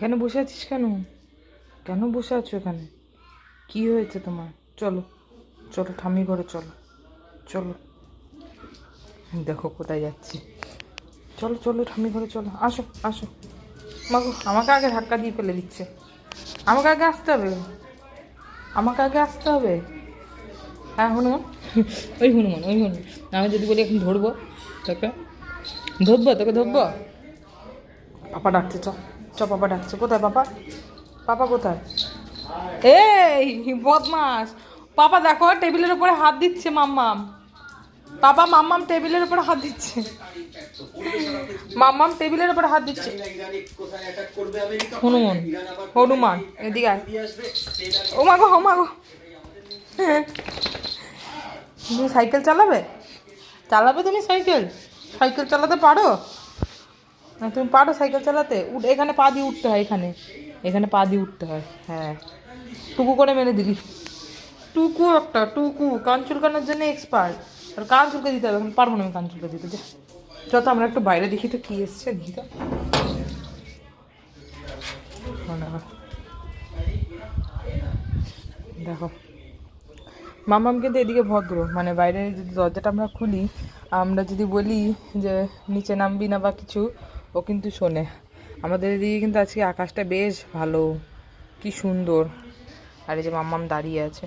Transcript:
এখানে বসে আছিস কেন? কেন বসে আছো এখানে? কি হয়েছে তোমার? চলো চলো ঠাম্মি ঘরে চলো। চলো, দেখো কোথায় যাচ্ছি। চলো চলো ঠাম্মি ঘরে চলো, আসো আসো। মাগো, আমাকে আগে ধাক্কা দিয়ে ফেলে দিচ্ছে। আমাকে আগে আসতে হবে, আমাকে আগে আসতে হবে। হ্যাঁ হনুমান, ওই হনুমান, ওই হনুমান। আমি যদি বলি এখন ধরবো তোকে, তোকে ধরবো। পাপা ডাকছে, চ চ, পাপা ডাকছে। কোথায় পাপা? পাপা কোথায়? এই বদমাস! পাপা দেখো টেবিলের উপরে হাত দিচ্ছে মাম্মাম। পাপা মাম্মাম টেবিলের উপরে হাত দিচ্ছে। মাম্মাম টেবিলের উপরে হাত দিচ্ছে। হনুমান, হনুমান এদিকে আয়। ও মাগো, ও মাগো। তুমি সাইকেল চালাবে? চালাবে তুমি সাইকেল? সাইকেল চালাতে পারো? না তুমি পারো সাইকেল চালাতে? এখানে পা দিয়ে উঠতে হয়, এখানে এখানে পা দিয়ে উঠতে হয়। হ্যাঁ, টুকু করে মেরে দিলি। টুকু একটা টুকু কান চুলকানোর জন্য এক্সপার্ট। আর কান চুলকে দিতে হবে, এখন পারবো না আমি কান চুলকে দিতে। যা, যত আমরা একটু বাইরে দেখি তো কি এসছে, দেখি তো। দেখো মামাম কিন্তু এদিকে ভদ্র, মানে বাইরে যদি দরজাটা আমরা খুলি, আমরা যদি বলি যে নিচে নামবি না বা কিছু, ও কিন্তু শোনে। আমাদের এদিকে কিন্তু আজকে আকাশটা বেশ ভালো, কি সুন্দর। আর এই যে মাম্মাম দাঁড়িয়ে আছে।